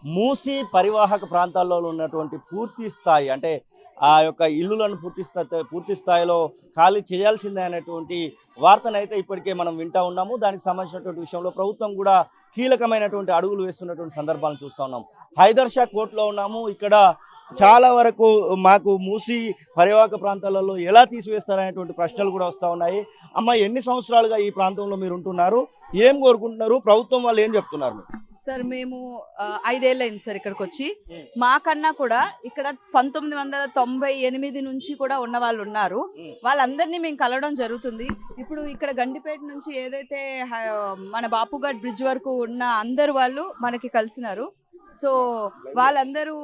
మూసీ పరివాహక ప్రాంతాల్లో ఉన్నటువంటి పూర్తి స్థాయి అంటే ఆ యొక్క ఇల్లులను పూర్తి స్థాయిలో ఖాళీ చేయాల్సిందే అనేటువంటి వార్తనైతే ఇప్పటికే మనం వింటా ఉన్నాము. దానికి సంబంధించినటువంటి విషయంలో ప్రభుత్వం కూడా కీలకమైనటువంటి అడుగులు వేస్తున్నటువంటి సందర్భాలను చూస్తూ ఉన్నాం. హైదర్ షా కోర్టులో ఉన్నాము. ఇక్కడ చాలా వరకు మాకు మూసి పరివాహక ప్రాంతాలలో ఎలా తీసివేస్తారనేటువంటి ప్రశ్నలు కూడా వస్తూ ఉన్నాయి. అమ్మ, ఎన్ని సంవత్సరాలుగా ఈ ప్రాంతంలో మీరు ఉంటున్నారు? ఏం కోరుకుంటున్నారు? ప్రభుత్వం వాళ్ళు ఏం చెప్తున్నారు? సార్ మేము 5 ఏళ్ళు అయింది సార్ ఇక్కడికి వచ్చి. మాకన్నా కూడా ఇక్కడ 1998 నుంచి కూడా ఉన్న వాళ్ళు ఉన్నారు. వాళ్ళందరినీ మేము కలవడం జరుగుతుంది. ఇప్పుడు ఇక్కడ గండిపేట నుంచి ఏదైతే మన బాపుఘాట్ బ్రిడ్జ్ వరకు ఉన్న అందరు వాళ్ళు మనకి కలిసినారు. సో వాళ్ళందరూ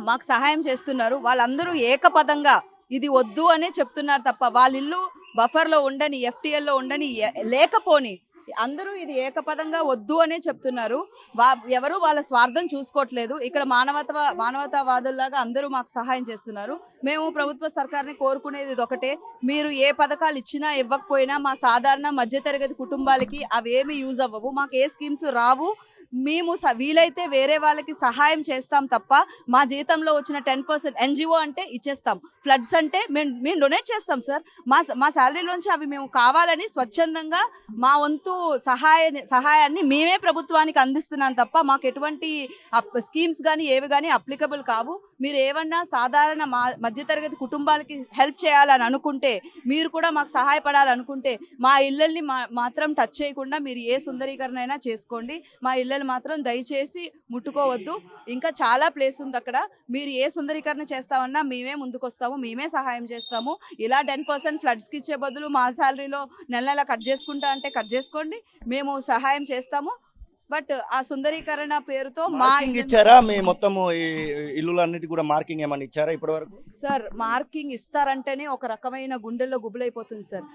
మాకు సహాయం చేస్తున్నారు. వాళ్ళందరూ ఏకపదంగా ఇది వద్దు అనే చెప్తున్నారు తప్ప వాళ్ళ ఇల్లు బఫర్లో ఉండని, ఎఫ్టీఎల్లో ఉండని, లేకపోని అందరూ ఇది ఏకపదంగా వద్దు అనే చెప్తున్నారు. ఎవరు వాళ్ళ స్వార్థం చూసుకోవట్లేదు. ఇక్కడ మానవతావాదుల్లాగా అందరూ మాకు సహాయం చేస్తున్నారు. మేము ప్రభుత్వ సర్కార్ని కోరుకునేది ఇది ఒకటే, మీరు ఏ పథకాలు ఇచ్చినా ఇవ్వకపోయినా మా సాధారణ మధ్యతరగతి కుటుంబాలకి అవేమి యూజ్ అవ్వవు, మాకు ఏ స్కీమ్స్ రావు. మేము వీలైతే వేరే వాళ్ళకి సహాయం చేస్తాం తప్ప మా జీతంలో వచ్చిన 10% ఎన్జిఓ అంటే ఇచ్చేస్తాం, ఫ్లడ్స్ అంటే మేము డొనేట్ చేస్తాం సార్. మా శాలరీలోంచి అవి మేము కావాలని స్వచ్ఛందంగా మా వంతు సహాయాన్ని మేమే ప్రభుత్వానికి అందిస్తున్నాం తప్ప మాకు ఎటువంటి స్కీమ్స్ కానీ ఏవి కానీ అప్లికబుల్ కావు. మీరు ఏమన్నా సాధారణ మధ్యతరగతి కుటుంబాలకి హెల్ప్ చేయాలని అనుకుంటే, మీరు కూడా మాకు సహాయపడాలనుకుంటే మా ఇళ్ళని మాత్రం టచ్ చేయకుండా మీరు ఏ సుందరీకరణ అయినా చేసుకోండి. మా ఇళ్ళని మాత్రం దయచేసి ముట్టుకోవద్దు. ఇంకా చాలా ప్లేస్ ఉంది అక్కడ. మీరు ఏ సుందరీకరణ చేస్తామన్నా మేమే ముందుకొస్తాము, మేమే సహాయం చేస్తాము. ఇలా 10% ఫ్లడ్స్కి ఇచ్చే బదులు మా శాలరీలో నెల కట్ చేసుకుంటా అంటే కట్ చేసుకోండి, మేము సహాయం చేస్తాము. బట్ ఆ సుందరీకరణ పేరుతో మా ఇచ్చారా? మీ మొత్తము ఇల్లులన్నిటి కూడా మార్కింగ్ ఏమన్నా ఇచ్చారా ఇప్పటి వరకు? సార్ మార్కింగ్ ఇస్తారంటేనే ఒక రకమైన గుండెల్లో గుబులైపోతుంది సార్.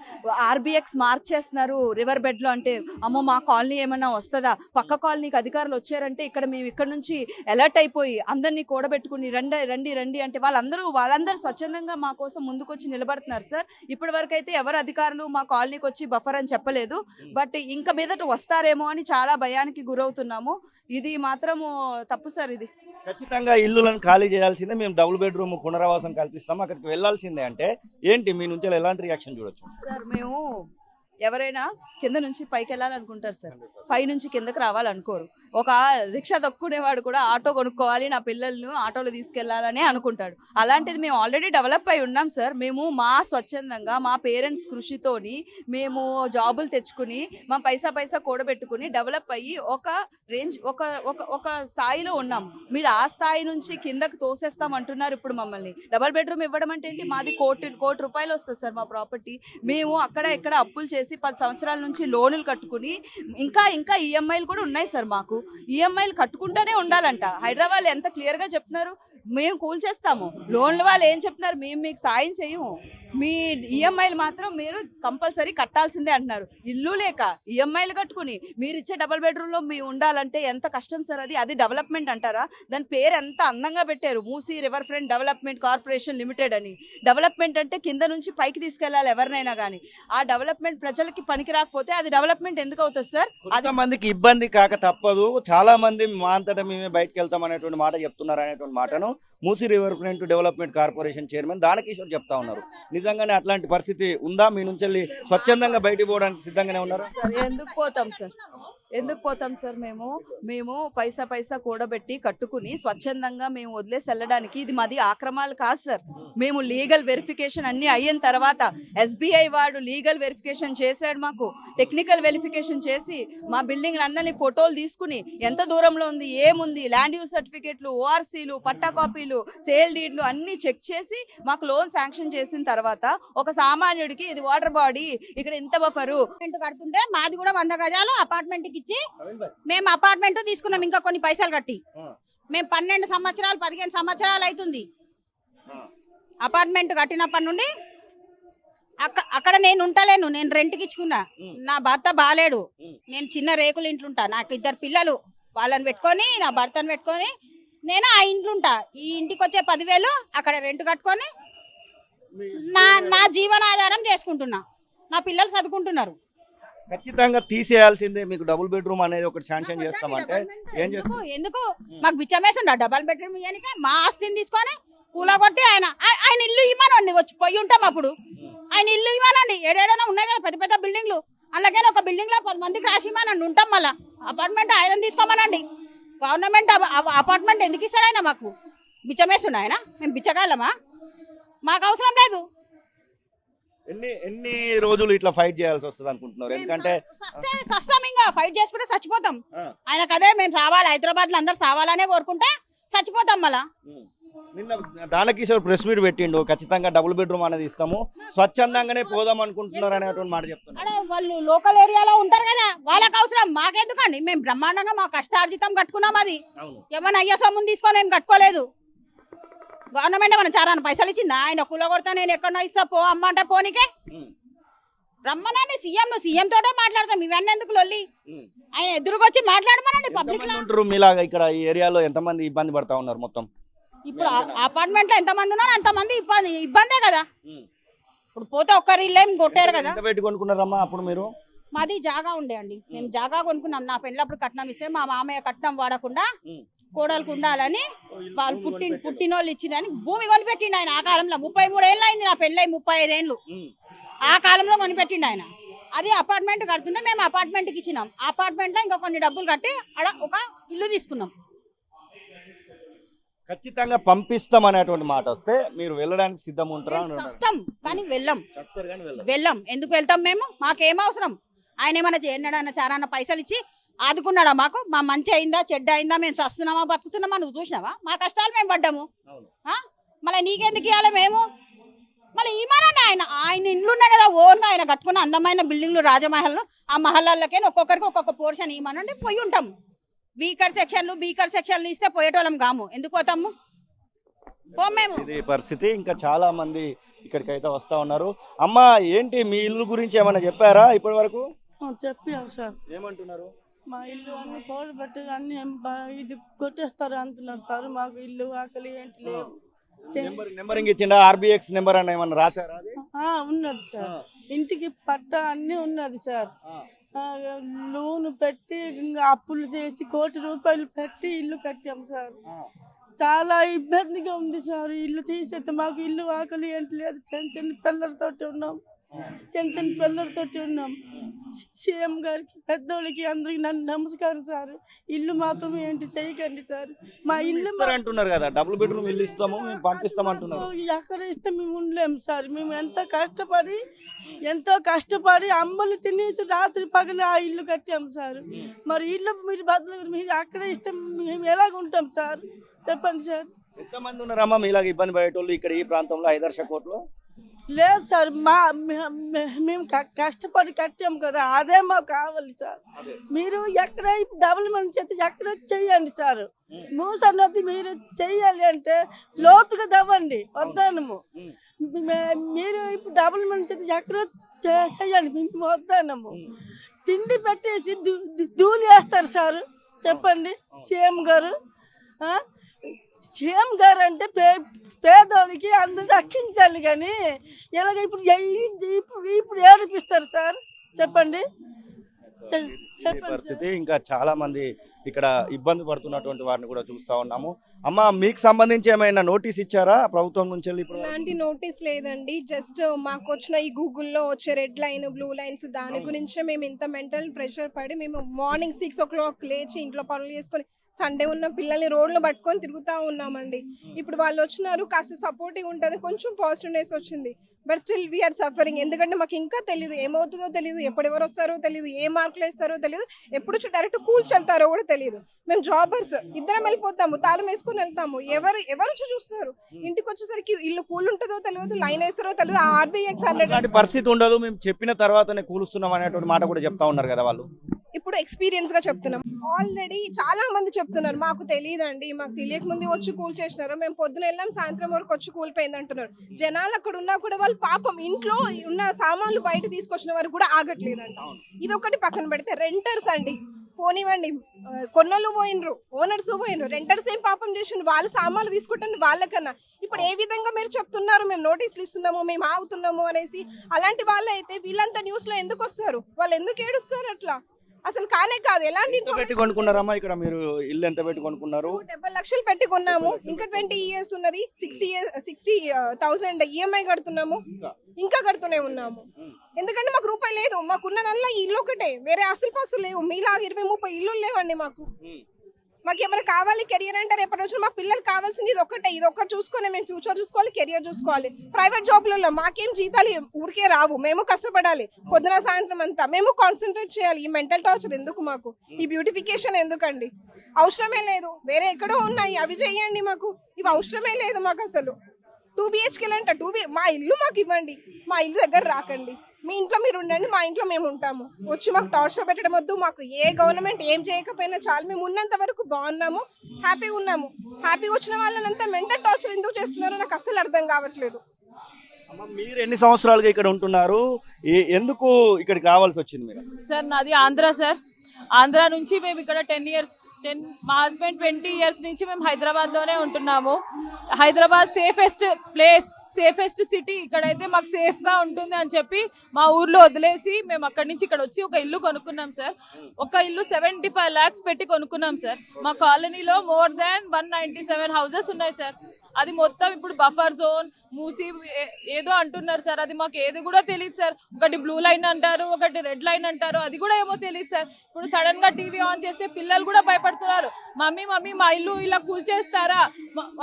ఆర్బిఎక్స్ మార్క్ చేస్తున్నారు రివర్ బెడ్లో అంటే అమ్మో మా కాలనీ ఏమన్నా వస్తుందా, పక్క కాలనీకి అధికారులు వచ్చారంటే మేము ఇక్కడ నుంచి అలర్ట్ అయిపోయి అందరినీ కూడబెట్టుకుని రండి అంటే వాళ్ళందరూ స్వచ్ఛందంగా మా కోసం ముందుకొచ్చి నిలబడుతున్నారు సార్. ఇప్పటి వరకు అయితే ఎవరు అధికారులు మా కాలనీకి వచ్చి బఫర్ అని చెప్పలేదు. బట్ ఇంకా మీదట వస్తారేమో అని చాలా భయానికి గురవుతున్నాము. ఇది మాత్రము తప్పు సార్. ఇది ఖచ్చితంగా ఇల్లులను ఖాళీ చేయాల్సిందే, మేము డబుల్ బెడ్రూమ్ పునరావాసం కల్పిస్తాము, అక్కడికి వెళ్లాల్సిందే అంటే ఏంటి మీ నుంచి ఎలాంటి రియాక్షన్ చూడొచ్చు? సార్ మేము ఎవరైనా కింద నుంచి పైకి వెళ్ళాలనుకుంటారు సార్, పై నుంచి కిందకి రావాలనుకోరు. ఒక రిక్షా దొక్కునేవాడు కూడా ఆటో కొనుక్కోవాలి, నా పిల్లలను ఆటోలో తీసుకెళ్లాలని అనుకుంటాడు. అలాంటిది మేము ఆల్రెడీ డెవలప్ అయి ఉన్నాం సార్. మేము మా స్వచ్ఛందంగా మా పేరెంట్స్ కృషితోని మేము జాబులు తెచ్చుకుని మా పైసా కూడబెట్టుకుని డెవలప్ అయ్యి ఒక రేంజ్ ఒక స్థాయిలో ఉన్నాం. మీరు ఆ స్థాయి నుంచి కిందకి తోసేస్తాం అంటున్నారు ఇప్పుడు మమ్మల్ని. డబల్ బెడ్రూమ్ ఇవ్వడం అంటే ఏంటి? మాది కోటి రూపాయలు వస్తుంది సార్ మా ప్రాపర్టీ. మేము అక్కడ ఇక్కడ అప్పులు చేసి 10 సంవత్సరాల నుంచి లోన్లు కట్టుకుని ఇంకా ఈఎంఐలు కూడా ఉన్నాయి సార్. మాకు ఈఎంఐలు కట్టుకుంటూనే ఉండాలంట. హైదరాబాద్ ఎంత క్లియర్గా చెప్తున్నారు, మేము కూల్చేస్తాము. లోన్ల వాళ్ళు ఏం చెప్తున్నారు, మేము మీకు సాయం చేయము, మీ ఈఎంఐలు మాత్రం మీరు కంపల్సరీ కట్టాల్సిందే అంటున్నారు. ఇల్లు లేక ఈఎంఐలు కట్టుకుని మీరు ఇచ్చే డబుల్ బెడ్రూమ్లో మేము ఉండాలంటే ఎంత కష్టం సార్. అది డెవలప్మెంట్ అంటారా? దాని పేరు ఎంత అందంగా పెట్టారు, Musi river front development corporation limited అని. డెవలప్మెంట్ అంటే కింద నుంచి పైకి తీసుకెళ్లాలి ఎవరినైనా కానీ. ఆ డెవలప్మెంట్ ప్రజలకి పనికి రాకపోతే అది డెవలప్మెంట్ ఎందుకు అవుతుంది సార్? అది మందికి ఇబ్బంది కాక తప్పదు. చాలా మంది మా అంతటా మేమే బయటకు వెళ్తాం అనేటువంటి మాట చెప్తున్నారు. అనేటువంటి మాటను Musi river front development corporation chairman Dana Kishore చెప్తా ఉన్నారు. నిజంగానే అట్లాంటి పరిస్థితి ఉందా? మీ నుంచి స్వచ్ఛందంగా బయటికి పోవడానికి సిద్ధంగానే ఉన్నారు? ఎందుకు పోతాం సార్? మేము పైసా కూడబెట్టి కట్టుకుని స్వచ్ఛందంగా మేము వదిలేసి వెళ్ళడానికి. ఇది మాది ఆక్రమాలు కాదు సార్. మేము లీగల్ వెరిఫికేషన్ అన్ని అయిన తర్వాత ఎస్బీఐ వాడు లీగల్ వెరిఫికేషన్ చేశాడు. మాకు టెక్నికల్ వెరిఫికేషన్ చేసి మా బిల్డింగ్లు అందరినీ ఫోటోలు తీసుకుని ఎంత దూరంలో ఉంది, ఏముంది, ల్యాండ్ యూజ్ సర్టిఫికేట్లు, ఓఆర్సీలు, పట్టా కాపీలు, సేల్ డీడ్లు అన్ని చెక్ చేసి మాకు లోన్ శాంక్షన్ చేసిన తర్వాత ఒక సామాన్యుడికి ఇది వాటర్ బాడీ, ఇక్కడ ఇంత బఫరు కడుతుంటే మాది కూడా 100 గజాలు అపార్ట్మెంట్ ఇచ్చి మేము అపార్ట్మెంట్ తీసుకున్నాం. ఇంకా కొన్ని పైసలు కట్టి మేము 12 సంవత్సరాలు 15 సంవత్సరాలు అవుతుంది అపార్ట్మెంట్ కట్టినప్పటి నుండి. అక్కడ నేను ఉంటలేను, నేను రెంట్కి ఇచ్చుకున్నా. నా భర్త బాలేడు, నేను చిన్న రేకుల ఇంట్లో ఉంటా. నాకు 2 పిల్లలు, వాళ్ళని పెట్టుకొని నా భర్తను పెట్టుకొని నేను ఆ ఇంట్లో ఉంటా. ఈ ఇంటికి వచ్చే 10,000 అక్కడ రెంట్ కట్టుకొని నా జీవనాధారం చేసుకుంటున్నా. నా పిల్లలు చదువుకుంటున్నారు. ఖచ్చితంగా తీసేయాల్సిందే, మీకు డబుల్ బెడ్రూమ్ అనేది ఒకటి శాంక్షన్ చేస్తామంటే ఏం చేస్తారు? ఎందుకు మాకు బిచ్చమేసిండ డబల్ బెడ్రూమ్ ఇయ్యానికే మా ఆస్తిని తీసుకొని కూలగొట్టి ఆయన ఇల్లు ఇవ్వనండి, వచ్చి పోయి ఉంటాం అప్పుడు. ఆయన ఇల్లు ఇవ్వనండి, ఏడేడైనా ఉన్నాయి కదా పెద్ద పెద్ద బిల్డింగ్లు, అలాగే ఒక బిల్డింగ్ లో 10 మందికి రాసి ఇవ్వనండి ఉంటాం. మళ్ళా అపార్ట్మెంట్ ఆయన తీసుకోమనండి. గవర్నమెంట్ అపార్ట్మెంట్ ఎందుకు ఇస్తాడు ఆయన? మాకు బిచ్చమేసిండు ఆయన, మేము బిచ్చగాళ్ళమా? మాకు అవసరం లేదు. ఎన్ని రోజులు ఇట్లా ఫైట్ చేయాల్సి వస్తుంది అనుకుంటున్నారు? ఎందుకంటే సస్తాం, ఇంకా ఫైట్ చేసుకుంటే చచ్చిపోతాం. ఆయనకు అదే మేము సావాలి, హైదరాబాద్ లో అందరు సావాలనే కోరుకుంటే చచ్చిపోతాం. మళ్ళా నిన్న దానకిషోర్ ప్రెస్ మీట్ పెట్టిండు, ఖచ్చితంగా డబుల్ బెడ్రూమ్ అనేది ఇస్తాము, స్వచ్ఛందంగానే పోదాం అనుకుంటున్నారు అనేటువంటి మాట చెప్తున్నారు. వాళ్ళు లోకల్ ఏరియాలో ఉంటారు కదా, వాళ్ళకి అవసరం, మాకెందుకండి? మేము బ్రహ్మాండంగా మా కష్టార్జితం కట్టుకున్నాం. అది ఏమన్నా అయ్యే సొమ్ముని తీసుకొని ఏం కట్టుకోలేదు. గవర్నమెంట్ మన చారాన పైసలు ఇచ్చిందా? ఆయన కూల కొడతా నేను ఎక్కడో ఇస్తా పో అమ్మ అంటే పోనీకే రమ్మనండి. సీఎం తోటే మాట్లాడతాం, ఇవన్నీ ఎందుకు లొల్లి? ఆయన ఎదురుకొచ్చి మాట్లాడమనండి. పబ్లిక్ ఉంటారు మీలాగా ఇక్కడ ఈ ఏరియాలో ఎంతమంది ఇబ్బంది పడతా ఉన్నారు? మొత్తం ఇప్పుడు అపార్ట్మెంట్ లో ఎంతమంది ఉన్నారు అంతమంది ఇబ్బందే కదా. ఇప్పుడు పోతే ఒక్కరి ఇల్లు ఏం కొట్టారు కదా. పెట్టి కొనుక్కున్నారమ్మా అప్పుడు మీరు? మాది జాగా ఉండే అండి, మేము జాగా కొనుక్కున్నాం. నా పెళ్ళప్పుడు కట్నం ఇస్తే మా మామయ్య కట్నం వాడకుండా కోడలకు ఉండాలని వాళ్ళు పుట్టినోళ్ళు ఇచ్చినని భూమి కొనిపెట్టిండు ఆయన. ఆ కాలంలో 33 ఏళ్ళు అయింది నా పెళ్ళై, 35 ఏళ్ళు ఆ కాలంలో కొనిపెట్టిండు ఆయన. అది అపార్ట్మెంట్ కడుతుంటే మేము అపార్ట్మెంట్కి ఇచ్చినాం. అపార్ట్మెంట్ లో ఇంకా కొన్ని డబ్బులు కట్టి అక్కడ ఒక ఇల్లు తీసుకున్నాం. ఖచ్చితంగా పంపిస్తాం అనేటువంటి మాట వస్తే మీరు వెళ్ళడానికి సిద్ధం ఉంటారా? వస్తాం కానీ వెళ్ళం. ఎందుకు వెళ్తాం మేము? మాకేం అవసరం? ఆయన ఏమన్నా చేయన్నాడన్న చారాన్న పైసలు ఇచ్చి ఆదుకున్నాడా మాకు? మా మంచి అయిందా చెడ్డ అయిందా, మేము చస్తున్నామా బతుకుతున్నామా నువ్వు చూసినావా? మా కష్టాలు మేము పడ్డాము. మళ్ళీ నీకెందుకు ఇవ్వాలి మేము? మళ్ళీ ఈమానండి ఆయన ఇండ్లు ఉన్నాయి కదా ఓన్గా ఆయన కట్టుకున్న అందమైన బిల్డింగ్లు రాజమహల్ను. ఆ మహల్లకే ఒక్కొక్కరికి ఒక్కొక్క పోర్షన్ ఇవ్వమనండి, పోయి ఉంటాం. బీకర్ సెక్షన్లు ఇస్తే పోయేటోళ్ళం కాము, ఎందుకు పోతాము? మేము ఇది పరిస్థితి. ఇంకా చాలా మంది ఇక్కడికైతే వస్తా ఉన్నారు. అమ్మ ఏంటి మీ ఇల్లు గురించి ఏమైనా చెప్పారా ఇప్పటి వరకు? చెప్పాను సార్. ఏమంటున్నారు? మా ఇల్లు అన్ని కోడి పెట్టి అన్ని ఇది కొట్టేస్తారు అంటున్నారు సార్. మాకు ఇల్లు ఆకలి ఏంటి లేవు. నెంబరింగ్ ఇచ్చిండా? ఆర్బిఎక్స్ నెంబర్ అని ఏమన్నా రాశారా? ఉన్నది సార్, ఇంటికి పట్టా అన్ని ఉన్నది సార్. లోన్ పెట్టి అప్పులు చేసి ₹1 కోటి పెట్టి ఇల్లు కట్టాము సార్. చాలా ఇబ్బందిగా ఉంది సార్. ఇల్లు తీసేస్తే మాకు ఇల్లు ఆకలి ఏంటి లేదు. చిన్న పిల్లలతోటి ఉన్నాం. సీఎం గారికి పెద్దోళ్ళకి అందరికి నన్ను నమస్కారం సార్. ఇల్లు మాత్రం ఏంటి చేయకండి సార్. మా ఇల్లు అంటున్నారు కదా, డబుల్ బెడ్రూమ్ ఇల్లు ఇస్తాము మేము పంపిస్తాం అంటున్నారు. ఎక్కడ ఇస్తే మేము ఉండలేము సార్. మేము ఎంతో కష్టపడి అమ్మలు తినేసి రాత్రి పగలు ఆ ఇల్లు కట్టాము సార్. మరి ఇల్లు మీరు అక్కడ ఇస్తే మేము ఎలాగ ఉంటాం సార్? చెప్పండి సార్. ఎంతమంది ఉన్నారమ్మా మీలాగా ఇబ్బంది పడేటోళ్ళు ఇక్కడ ఈ ప్రాంతంలో హైదర్షా కోర్టులో? లేదు సార్, మేము కష్టపడి కట్టాము కదా, అదే మాకు కావాలి సార్. మీరు ఎక్కడ డెవలప్మెంట్ చేస్తే ఎక్కడ చెయ్యండి సార్. మూసన్నది మీరు చెయ్యాలి అంటే లోతుగా దవ్వండి, వద్దానము. మీరు ఇప్పుడు డెవలప్మెంట్ చేస్తే ఎక్కడ చెయ్యండి, మేము వద్దానము. తిండి పెట్టేసి ధూళి వేస్తారు సార్. చెప్పండి సీఎం గారు అంటే పేదోళ్ళకి అందరూ రక్షించాలి కానీ ఇలాగ ఇప్పుడు ఏడిపిస్తారు సార్. చెప్పండి. పరిస్థితి ఇంకా చాలా మంది ఇక్కడ ఇబ్బంది పడుతున్నటువంటి వారిని కూడా చూస్తా ఉన్నాము. అమ్మ మీకు సంబంధించి ఏమైనా నోటీస్ ఇచ్చారా ప్రభుత్వం నుంచి? ఇలాంటి నోటీస్ లేదండి. జస్ట్ మాకు వచ్చిన ఈ గూగుల్లో వచ్చే రెడ్ లైన్ బ్లూ లైన్స్ దాని గురించే మేము ఇంత మెంటల్ ప్రెషర్ పడి మేము మార్నింగ్ 6 o'clock లేచి ఇంట్లో పనులు చేసుకొని సండే ఉన్న పిల్లల్ని రోడ్లు పట్టుకొని తిరుగుతూ ఉన్నామండి. ఇప్పుడు వాళ్ళు వచ్చినారు, కాస్త సపోర్టివ్ ఉంటుంది, కొంచెం పాజిటివ్నెస్ వచ్చింది. But still we are suffering. ఎందుకంటే మాకు ఇంకా తెలియదు ఏమవుతుందో తెలియదు, ఎప్పుడెవరు వస్తారో తెలియదు, ఏ మార్కులు వేస్తారో తెలియదు, ఎప్పుడు డైరెక్ట్ కూల్చెళ్తారో కూడా తెలియదు. మేము జాబర్స్ ఇద్దరం వెళ్ళిపోతాము, తాళం వేసుకుని వెళ్తాము. ఎవరు చూస్తారు? ఇంటికి వచ్చేసరికి ఇల్లు కూల్ ఉంటుందో తెలియదు, లైన్ వేస్తారో తెలియదు. RBX పరిస్థితి ఉండదు, మేము చెప్పిన తర్వాతనే కూలుస్తున్నాం అనేటువంటి మాట కూడా చెప్తా ఉన్నారు కదా వాళ్ళు. ఇప్పుడు ఎక్స్పీరియన్స్ గా చెప్తున్నాం. ఆల్రెడీ చాలా మంది చెప్తున్నారు మాకు తెలియదండి, మాకు తెలియక ముందు వచ్చి కూల్ చేసినారు, మేము పొద్దున వెళ్ళాం సాయంత్రం వరకు వచ్చి కూలిపోయింది అంటున్నారు. జనాలు అక్కడ ఉన్నా కూడా వాళ్ళు పాపం ఇంట్లో ఉన్న సామాన్లు బయట తీసుకొచ్చిన వారు కూడా ఆగట్లేదంట. ఇది ఒకటి పక్కన పెడితే రెంటర్స్ అండి, పోనివ్వండి, కొన్నోళ్ళు పోయినరు, ఓనర్స్ పోయినరు, రెంటర్స్ ఏం పాపం చేసిండ్రు, వాళ్ళు సామాన్లు తీసుకుంటారు వాళ్ళకన్నా. ఇప్పుడు ఏ విధంగా మీరు చెప్తున్నారు మేము నోటీసులు ఇస్తున్నాము, మేము ఆగుతున్నాము అనేసి? అలాంటి వాళ్ళు అయితే వీళ్ళంతా న్యూస్ లో ఎందుకు వస్తారు? వాళ్ళు ఎందుకు ఏడుస్తారు అట్లా? అసలు కానే కాదు. ఎలాంటి ఎంత పెట్టి కొనుక్కున్నారమ్మా ఇక్కడ మీరు ఇల్లు ఎంత పెట్టి కొనుక్కున్నారు? 70 లక్షలు పెట్టి కొన్నాము. ఇంకా 20 years ఉన్నది. 60,000 ఈఎంఐ కడుతున్నాము. ఇంకా కడుతూనే ఉన్నాము. ఎందుకంటే మాకు రూపాయి లేదు. మాకున్నదల్లా ఈ ఇల్లు ఒకటే, వేరే ఆస్తులు పాస్తులు లేవు. మీలాగా 20-30 ఇల్లు లేవండి మాకు. మాకు ఏమైనా కావాలి కెరియర్ అంటే రేపటి రోజున మా పిల్లలకు కావాల్సింది ఇది ఒక్కటే. ఇది ఒక్కటి చూసుకొని మేము ఫ్యూచర్ చూసుకోవాలి, కెరియర్ చూసుకోవాలి. ప్రైవేట్ జాబ్లలో మాకేం జీతాలు ఊరికే రావు. మేము కష్టపడాలి పొద్దున సాయంత్రం అంతా. మేము కాన్సన్ట్రేట్ చేయాలి. ఈ మెంటల్ టార్చర్ ఎందుకు మాకు? ఈ బ్యూటిఫికేషన్ ఎందుకండి? అవసరమే లేదు. వేరే ఎక్కడో ఉన్నాయి, అవి చేయండి. మాకు ఇవి అవసరమే లేదు. మాకు అసలు 2 BHK అంట. మా ఇల్లు మాకు ఇవ్వండి. మా ఇల్లు దగ్గర రాకండి. మీ ఇంట్లో మీరు ఉండండి, మా ఇంట్లో మేము ఉంటాము. వచ్చి మాకు టార్చర్ పెట్టడం వద్దు. మాకు ఏ గవర్నమెంట్ ఏం చేయకపోయినా చాలు. మేము ఉన్నంత వరకు బాగున్నాము, హ్యాపీగా ఉన్నాము. హ్యాపీగా వచ్చిన వాళ్ళనంతా మెంటల్ టార్చర్ ఎందుకు చేస్తున్నారో నాకు అస్సలు అర్థం కావట్లేదు. అమ్మ, మీరు ఎన్ని సంవత్సరాలుగా ఇక్కడ ఉంటున్నారు? ఎందుకు ఇక్కడికి రావాల్సి వచ్చింది మీరు? సార్ నాది ఆంధ్ర సార్. ఆంధ్ర నుంచి మేము ఇక్కడ 10 years, మా హస్బెండ్ 20 years నుంచి మేము హైదరాబాద్లోనే ఉంటున్నాము. Hyderabad safest place, safest city. ఇక్కడైతే మాకు సేఫ్గా ఉంటుంది అని చెప్పి మా ఊర్లో వదిలేసి మేము అక్కడి నుంచి ఇక్కడ వచ్చి ఒక ఇల్లు కొనుక్కున్నాం సార్. ఒక ఇల్లు 75 lakhs పెట్టి కొనుక్కున్నాం సార్. మా కాలనీలో more than 197 houses ఉన్నాయి సార్. అది మొత్తం ఇప్పుడు బఫర్ జోన్, మూసి ఏదో అంటున్నారు సార్. అది మాకు ఏది కూడా తెలియదు సార్. ఒకటి బ్లూ లైన్ అంటారు, ఒకటి రెడ్ లైన్ అంటారు, అది కూడా ఏమో తెలియదు సార్. ఇప్పుడు సడన్ గా టీవీ ఆన్ చేస్తే పిల్లలు కూడా భయపడుతున్నారు. మమ్మీ మా ఇల్లు ఇలా కూల్చేస్తారా,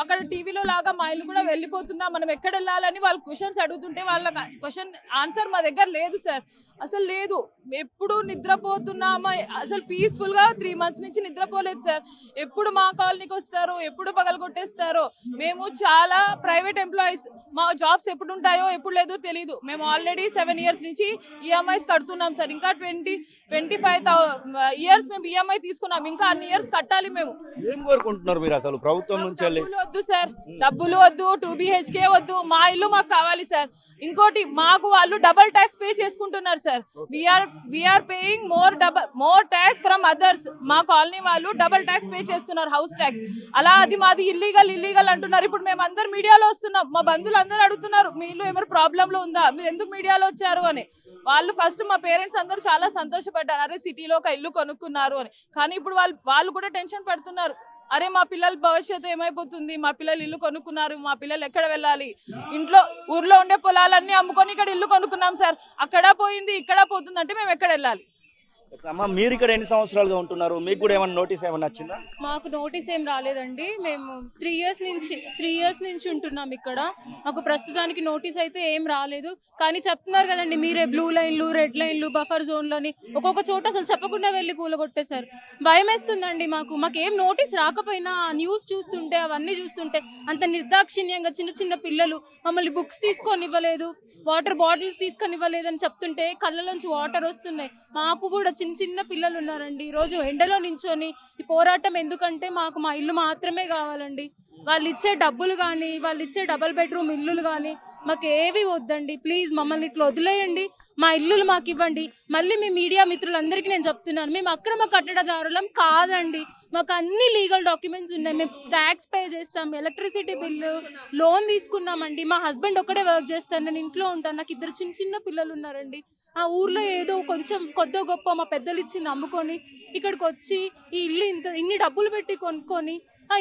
అక్కడ టీవీలో లాగా మా ఇల్లు కూడా వెళ్ళిపోతుందా, మనం ఎక్కడ వెళ్ళాలని వాళ్ళు క్వశ్చన్స్ అడుగుతుంటే వాళ్ళ క్వశ్చన్ ఆన్సర్ మా దగ్గర లేదు సార్. అసలు లేదు. ఎప్పుడు నిద్రపోతున్నామా? అసలు పీస్ఫుల్ గా 3 months నుంచి నిద్రపోలేదు సార్. ఎప్పుడు మా కాలనీకి వస్తారు, ఎప్పుడు పగలగొట్టేస్తారో. మేము చాలా ప్రైవేట్ ఎంప్లాయీస్, మా జాబ్స్ ఎప్పుడు ఉంటాయో ఎప్పుడు లేదో తెలియదు. మేము ఆల్రెడీ 7 years నుంచి ఈఎంఐస్ కడుతున్నాం సార్. ఇంకా 25 years మేము ఈఎంఐ తీసుకున్నాం. ఇంకా అన్ని ఇయర్స్ కట్టాలి మేము. ఏం కోరుకుంటున్నారు మీరు అసలు ప్రభుత్వం నుంచి? డబ్బులు వద్దు సార్, డబ్బులు వద్దు, 2 BHK వద్దు, మా ఇల్లు మాకు కావాలి సార్. ఇంకోటి, మాకు వాళ్ళు డబల్ ట్యాక్స్ పే చేసుకుంటున్నారు sir. We are paying more tax from others. మా కాలనీ వాళ్ళు డబల్ ట్యాక్స్ పే చేస్తున్నారు, హౌస్ ట్యాక్స్. అలా అది మాది ఇల్లీగల్ అంటున్నారు. ఇప్పుడు మేము అందరు మీడియాలో వస్తున్నాం. మా బంధువులు అందరూ అడుగుతున్నారు, మీ ఇల్లు ఏమైనా ప్రాబ్లంలో ఉందా, మీరు ఎందుకు మీడియాలో వచ్చారు అని. వాళ్ళు ఫస్ట్ మా పేరెంట్స్ అందరూ చాలా సంతోషపడ్డారు, అరే సిటీలో ఒక ఇల్లు కొనుక్కున్నారు అని. కానీ ఇప్పుడు వాళ్ళు కూడా టెన్షన్ పడుతున్నారు, అరే మా పిల్లల భవిష్యత్తు ఏమైపోతుంది, మా పిల్లలు ఇల్లు కొనుక్కున్నారు, మా పిల్లలు ఎక్కడ వెళ్ళాలి. ఊర్లో ఉండే పొలాలన్నీ అమ్ముకొని ఇక్కడ ఇల్లు కొనుక్కున్నాం సార్. అక్కడ పోయింది, ఇక్కడ పోతుంది అంటే మేము ఎక్కడ వెళ్ళాలి? అమ్మ, మీరు ఇక్కడ ఎన్ని సంవత్సరాలుగా ఉంటున్నారు? మీకు కూడా ఏమైనా నోటీస్ ఏమైనా వచ్చిందా? మాకు నోటీస్ ఏం రాలేదండి. మేము 3 years నుంచి ఉంటున్నాం ఇక్కడ. మాకు ప్రస్తుతానికి నోటీస్ అయితే ఏం రాలేదు. కానీ చెప్తున్నారు కదండి మీరే, బ్లూ లైన్లు, రెడ్ లైన్లు, బఫర్ జోన్లని ఒక్కొక్క చోట అసలు చెప్పకుండా వెళ్ళి కూలగొట్టేశారు. భయం వేస్తుందండి మాకు ఏం నోటీస్ రాకపోయినా న్యూస్ చూస్తుంటే, అవన్నీ చూస్తుంటే అంత నిర్దాక్షిణ్యంగా చిన్న పిల్లలు మమ్మల్ని బుక్స్ తీసుకొని ఇవ్వలేదు, వాటర్ బాటిల్స్ తీసుకొని ఇవ్వలేదని చెప్తుంటే కళ్ళలోంచి వాటర్ వస్తున్నాయి. మాకు కూడా చిన్న పిల్లలు ఉన్నారండి. ఈరోజు ఎండలో నించొని ఈ పోరాటం ఎందుకంటే మాకు మా ఇల్లు మాత్రమే కావాలండి. వాళ్ళు ఇచ్చే డబ్బులు కానీ, వాళ్ళు ఇచ్చే డబుల్ బెడ్రూమ్ ఇల్లులు కానీ మాకు ఏవి వద్దండి. ప్లీజ్ మమ్మల్ని ఇట్లా వదిలేయండి, మా ఇల్లులు మాకు ఇవ్వండి. మళ్ళీ మీ మీడియా మిత్రులందరికీ నేను చెప్తున్నాను, మేము అక్రమ కట్టడదారులం కాదండి. మాకు అన్ని లీగల్ డాక్యుమెంట్స్ ఉన్నాయి. మేము ట్యాక్స్ పే చేస్తాం, ఎలక్ట్రిసిటీ బిల్లు, లోన్ తీసుకున్నామండి. మా హస్బెండ్ ఒక్కడే వర్క్ చేస్తాను, నేను ఇంట్లో ఉంటాను. నాకు 2 చిన్న పిల్లలు ఉన్నారండి. ఆ ఊర్లో ఏదో కొంచెం కొద్ది గొప్ప మా పెద్దలు ఇచ్చింది అమ్ముకొని ఇక్కడికి వచ్చి ఈ ఇల్లు ఇన్ని డబ్బులు పెట్టి కొనుక్కొని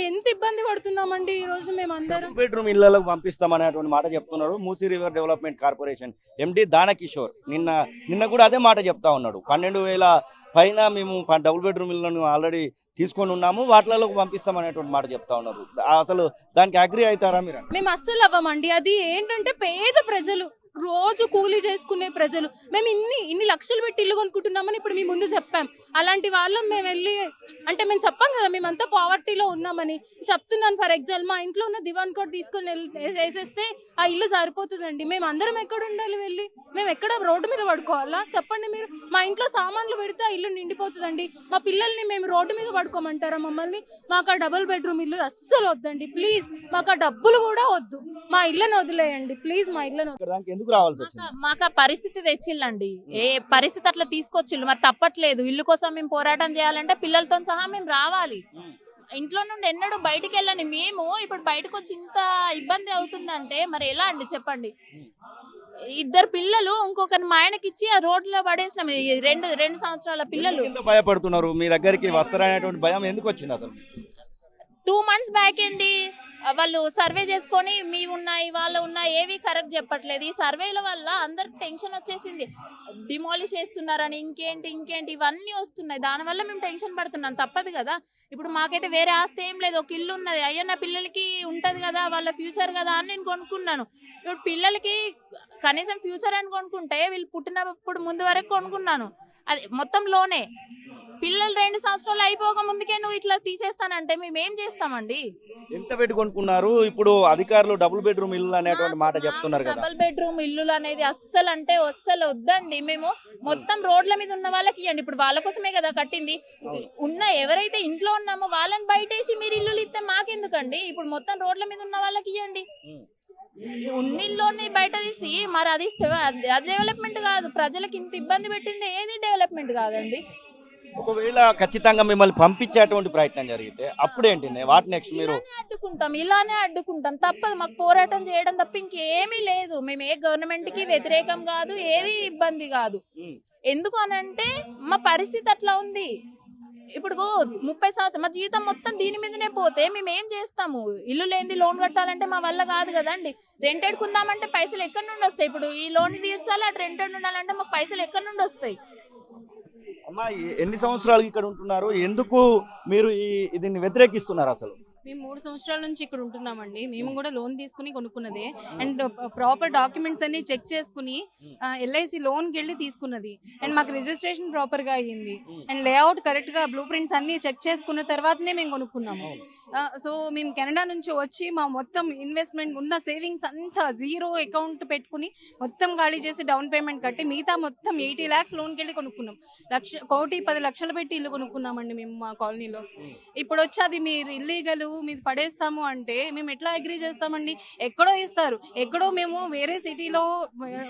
ఎంత ఇబ్బంది పడుతున్నామండి ఈ రోజు మేమందరం. బెడ్రూమ్ ఇళ్లకు పంపిస్తామనేటువంటి మాట చెప్తున్నాడు Musi river development corporation MD Dana Kishore. నిన్న కూడా అదే మాట చెప్తా ఉన్నాడు. 12,000 పైన మేము డబుల్ బెడ్రూమ్ ఇళ్లను ఆల్రెడీ తీసుకొని ఉన్నాము, వాటిలో పంపిస్తామనేటువంటి మాట చెప్తా ఉన్నారు. అసలు దానికి అగ్రి అవుతారా మీరు? మేము అస్సలు అవ్వమండి. అది ఏంటంటే పేద ప్రజలు, రోజు కూలీ చేసుకునే ప్రజలు, మేము ఇన్ని లక్షలు పెట్టి ఇల్లు కొనుక్కుంటున్నామని ఇప్పుడు మీ ముందు చెప్పాం. అలాంటి వాళ్ళం మేము వెళ్ళి అంటే మేము చెప్పాం కదా మేమంతా పావర్టీలో ఉన్నామని చెప్తున్నాను. ఫర్ ఎగ్జాంపుల్ మా ఇంట్లో ఉన్న దివాన్ కోట్ తీసుకొని వేసేస్తే ఆ ఇల్లు సరిపోతుందండి. మేము అందరం ఎక్కడ ఉండాలి వెళ్ళి? మేము ఎక్కడ రోడ్డు మీద పడుకోవాలా చెప్పండి మీరు? మా ఇంట్లో సామాన్లు పెడితే ఆ ఇల్లు నిండిపోతుందండి. మా పిల్లల్ని మేము రోడ్డు మీద పడుకోమంటారా మమ్మల్ని? మాకు ఆ డబుల్ బెడ్రూమ్ ఇల్లు అస్సలు వద్దండి. ప్లీజ్ మాకు ఆ డబ్బులు కూడా వద్దు, మా ఇళ్ళని వదిలేయండి ప్లీజ్. మా ఇళ్ళని ఎందుకు రావాల్సి వచ్చింది? మాకు ఆ పరిస్థితి తెచ్చిల్లండి. ఏ పరిస్థితి అట్లా తీసుకొచ్చిల్లు, మరి తప్పట్లేదు. ఇల్లు కోసం మేము పోరాటం చేయాలంటే పిల్లలతో సహా మేము రావాలి. ఇంట్లో నుండి ఎన్నడూ బయటికి వెళ్ళండి. మేము ఇప్పుడు బయటకు వచ్చి ఇంత ఇబ్బంది అవుతుందంటే మరి ఎలా అండి చెప్పండి. ఇద్దరు పిల్లలు ఇంకొకరిని మా ఆయనకి ఇచ్చి ఆ రోడ్లో పడేసినాం. రెండు సంవత్సరాల పిల్లలు. ఎందుకు భయపడుతున్నారు? మీ దగ్గరికి వస్తారనేటువంటి భయం ఎందుకు వచ్చింది అసలు? 2 months బ్యాక్ ఏంటి వాళ్ళు సర్వే చేసుకొని మీ ఉన్నాయి వాళ్ళ ఉన్నాయి ఏవి కరెక్ట్ చెప్పట్లేదు. ఈ సర్వేల వల్ల అందరికి టెన్షన్ వచ్చేసింది. డిమాలిష్ చేస్తున్నారని ఇంకేంటి ఇవన్నీ వస్తున్నాయి. దానివల్ల మేము టెన్షన్ పడుతున్నాం. తప్పదు కదా. ఇప్పుడు మాకైతే వేరే ఆస్తి ఏం లేదు, ఒక ఇల్లు ఉన్నది. అయ్యో నా పిల్లలకి ఉంటది కదా, వాళ్ళ ఫ్యూచర్ కదా అని నేను కొనుక్కున్నాను. ఇప్పుడు పిల్లలకి కనీసం ఫ్యూచర్ అని కొనుక్కుంటే వీళ్ళు పుట్టినప్పుడు ముందు వరకు కొనుక్కున్నాను. అది మొత్తం లోనే. పిల్లలు 2 సంవత్సరాలు అయిపోక ముందుకే నువ్వు ఇట్లా తీసేస్తానంటే మేమేం చేస్తామండి? ఎంత పెట్టి కొనుక్కున్నారు? ఇప్పుడు అధికారులు డబుల్ బెడ్రూమ్ ఇల్లు అనేటువంటి మాట చెప్తున్నారు కదా. డబుల్ బెడ్రూమ్ ఇల్లులు అనేది అస్సలు వద్దండి. మేము మొత్తం రోడ్ల మీద ఉన్న వాళ్ళకి ఇవ్వండి. ఇప్పుడు వాళ్ళ కోసమే కదా కట్టింది. ఉన్న ఎవరైతే ఇంట్లో ఉన్నామో వాళ్ళని బయటేసి మీరు ఇల్లులు ఇస్తే మాకెందుకండి? ఇప్పుడు మొత్తం రోడ్ల మీద ఉన్న వాళ్ళకి ఇవ్వండి. ఉన్నిల్లోని బయట తీసి మరి అది ఇస్తే అది డెవలప్మెంట్ కాదు. ప్రజలకు ఇంత ఇబ్బంది పెట్టింది ఏది డెవలప్మెంట్ కాదండి. ఒకవేళ ఖచ్చితంగా మిమ్మల్ని పంపించేటువంటి ప్రయత్నం జరిగితే అప్పుడేంటి? What next? మీరు ఇలానే అడ్డుకుంటాం. తప్పదు. మాకు పోరాటం చేయడం తప్ప ఇంకేమీ లేదు. మేము ఏ గవర్నమెంట్ కి వ్యతిరేకం కాదు, ఏది ఇబ్బంది కాదు. ఎందుకు అనంటే మా పరిస్థితి అట్లా ఉంది. ఇప్పుడు 30 సంవత్సరాలు మా జీవితం మొత్తం దీని మీదనే పోతే మేము ఏం చేస్తాము? ఇల్లు లేనిది లోన్ కట్టాలంటే మా వల్ల కాదు కదండి. రెంటెడ్ కుందామంటే పైసలు ఎక్కడి నుండి వస్తాయి? ఇప్పుడు ఈ లోన్ తీర్చాలి, అటు రెంటెడ్ ఉండాలంటే మాకు పైసలు ఎక్కడి నుండి వస్తాయి? అమ్మా, ఎన్ని సంవత్సరాలు ఇక్కడ ఉంటున్నారు? ఎందుకు మీరు దీన్ని వ్యతిరేకిస్తున్నారు అసలు? మేము 3 సంవత్సరాల నుంచి ఇక్కడ ఉంటున్నామండి. మేము కూడా లోన్ తీసుకుని కొనుక్కున్నదే. అండ్ ప్రాపర్ డాక్యుమెంట్స్ అన్ని చెక్ చేసుకుని LIC లోన్కి వెళ్ళి తీసుకున్నది. అండ్ మాకు రిజిస్ట్రేషన్ ప్రాపర్గా అయ్యింది. అండ్ లేఅవుట్ కరెక్ట్గా బ్లూ ప్రింట్స్ అన్ని చెక్ చేసుకున్న తర్వాతనే మేము కొనుక్కున్నాము. సో మేము కెనడా నుంచి వచ్చి మా మొత్తం ఇన్వెస్ట్మెంట్ ఉన్న సేవింగ్స్ అంతా జీరో అకౌంట్ పెట్టుకుని మొత్తం ఖాళీ చేసి డౌన్ పేమెంట్ కట్టి మిగతా మొత్తం 80 lakhs లోన్కి వెళ్ళి కొనుక్కున్నాం. 1,10,00,000 పెట్టి ఇల్లు కొనుక్కున్నామండి మేము మా కాలనీలో. ఇప్పుడు వచ్చి అది మీరు ఇల్లీగల్ మీరు పడేస్తాము అంటే మేము ఎట్లా అగ్రీ చేస్తామండి? ఎక్కడో ఇస్తారు, ఎక్కడో మేము వేరే సిటీలో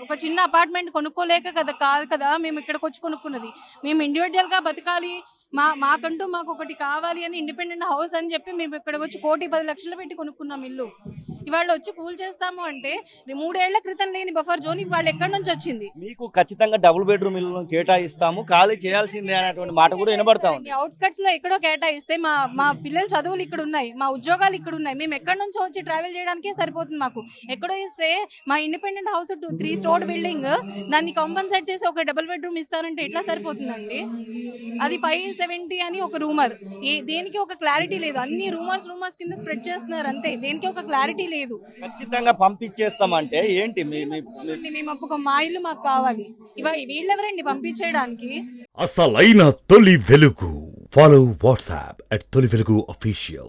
ఒక చిన్న అపార్ట్మెంట్ కొనుక్కోలేక కదా కాదు కదా మేము ఇక్కడికి వచ్చి కొనుక్కున్నది. మేము ఇండివిజువల్గా బతకాలి, మాకంటూ మాకు ఒకటి కావాలి అని ఇండిపెండెంట్ హౌస్ అని చెప్పి మేము ఇక్కడికి వచ్చి 1,10,00,000 పెట్టి కొనుక్కున్నాం ఇల్లు. ఇవాళ వచ్చి కూల్ చేస్తాము అంటే 3 ఏళ్ల క్రితం లేని బఫర్ జోన్ ఇవాళ ఎక్కడి నుంచి వచ్చింది? మీకు ఖచ్చితంగా డబుల్ బెడ్రూమ్ ఇల్లు కేటాయిస్తాము, ఖాళీ చేయాల్సిందే అనేటువంటి మాట కూడా వినబడతా ఉంది. అవుట్స్కట్స్ లో ఎక్కడో కేటాయిస్తే మా పిల్లల చదువులు ఇక్కడ ఉన్నాయి, మా ఉద్యోగాలు ఇక్కడ ఉన్నాయి. మేము ఎక్కడి నుంచో వచ్చి ట్రావెల్ చేయడానికే సరిపోతుంది మాకు. ఎక్కడో ఇస్తే మా ఇండిపెండెంట్ హౌస్ 3 story బిల్డింగ్ దాన్ని కాంపన్సేట్ చేసి ఒక డబుల్ బెడ్రూమ్ ఇస్తారంటే ఎట్లా సరిపోతుందండి? అది 570 అని ఒక రూమర్. దేనికి ఒక క్లారిటీ లేదు. అన్ని రూమర్స్ కింద స్ప్రెడ్ చేస్తున్నారు అంతే. దేనికి ఒక క్లారిటీ లేదు. ఖచ్చితంగా పంపించేస్తామంటే ఏంటి? మేము ఒప్పుకో, మా ఇల్లు మాకు కావాలి. వీళ్ళెవరండి పంపించేయడానికి? అసలైన తొలి వెలుగు. ఫాలో వాట్సాప్ @తొలి వెలుగు official.